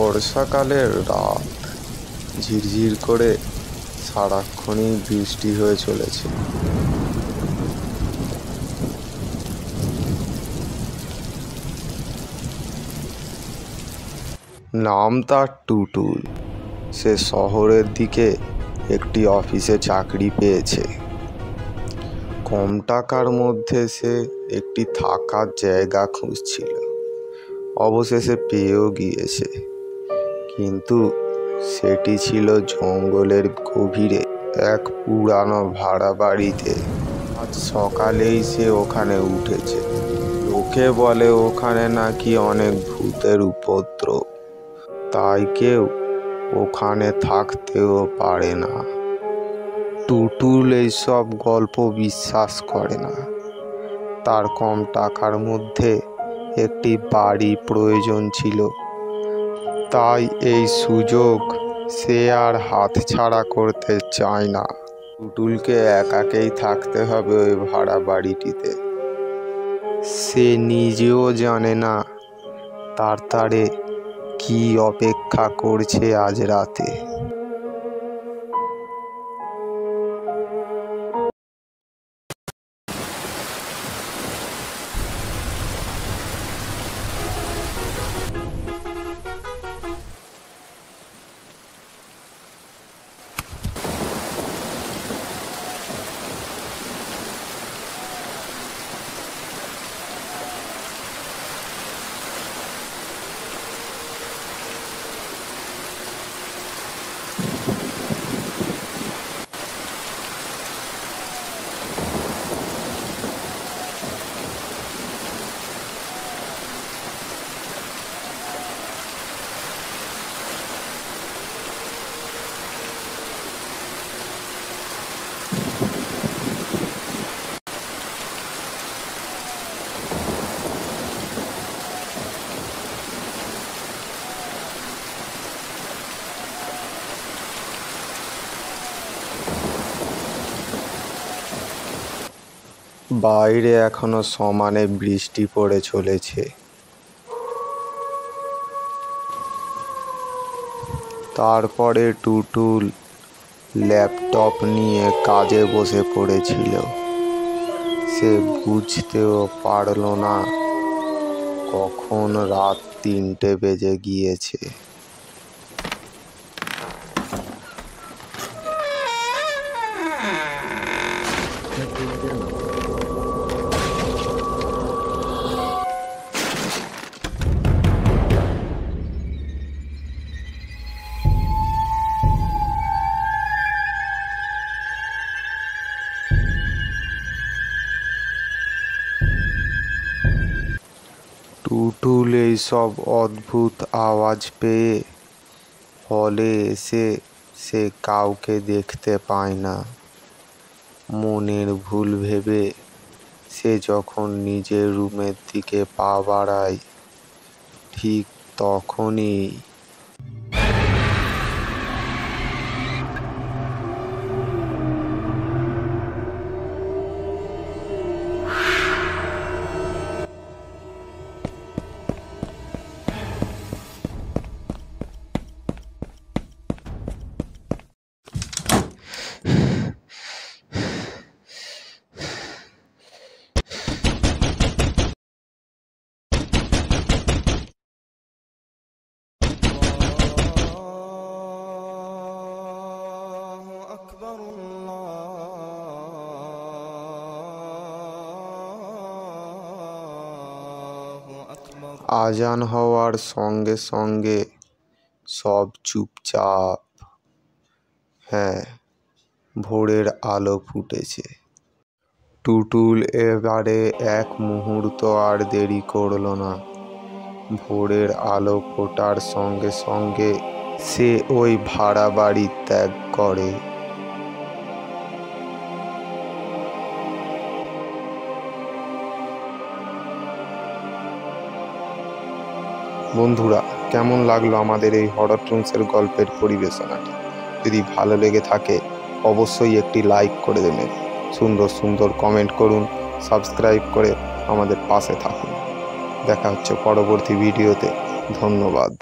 বর্ষাকালের রাত, ঝিরঝির করে সারাক্ষণই বৃষ্টি হয়ে চলেছে। নাম তার টুটুল। সে শহরের দিকে একটি অফিসে চাকরি পেয়েছে। কম টাকার মধ্যে সে একটি থাকার জায়গা খুঁজছিল। অবশেষে পেয়েও গিয়েছে, কিন্তু সেটি ছিল জঙ্গলের গভীরে এক পুরানো ভাড়া বাড়িতে। আজ সকালেই সে ওখানে উঠেছে। লোকে বলে ওখানে নাকি অনেক ভূতের উপদ্রব, তাই কেউ ওখানে থাকতেও পারে না। টুটুল এইসব গল্প বিশ্বাস করে না। তার কম টাকার মধ্যে একটি বাড়ি প্রয়োজন ছিল, তাই এই সুযোগ সে আর হাতছাড়া করতে চায় না। টুটুলকে একাকেই থাকতে হবে ওই ভাড়া বাড়িটিতে। সে নিজেও জানে না তার তারে কি অপেক্ষা করছে আজ রাতে। বাইরে এখনো সমানে বৃষ্টি পড়ে চলেছে। তারপরে টুটুল ল্যাপটপ নিয়ে কাজে বসে পড়েছিল। সে বুঝতেও পারল না কখন রাত 3টে বেজে গিয়েছে। টুটুল এইসব অদ্ভুত আওয়াজ পেয়ে হলে এসে সে কাউকে দেখতে পায় না। মনের ভুল ভেবে সে যখন নিজের রুমের দিকে পা বাড়ায়, ঠিক তখনই আজান হওয়ার সঙ্গে সঙ্গে সব চুপচাপ। হ্যাঁ, ভোরের আলো ফুটেছে। টুটুল এবারে এক মুহূর্ত আর দেরি করল না। ভোরের আলো ফোটার সঙ্গে সঙ্গে সে ওই ভাড়া বাড়ি ত্যাগ করে। বন্ধুরা, কেমন লাগলো আমাদের এই হরর টুনসের গল্পের পরিবেশনাটি? যদি ভালো লেগে থাকে অবশ্যই একটি লাইক করে দেবেন, সুন্দর সুন্দর কমেন্ট করুন, সাবস্ক্রাইব করে আমাদের পাশে থাকুন। দেখা হচ্ছে পরবর্তী ভিডিওতে। ধন্যবাদ।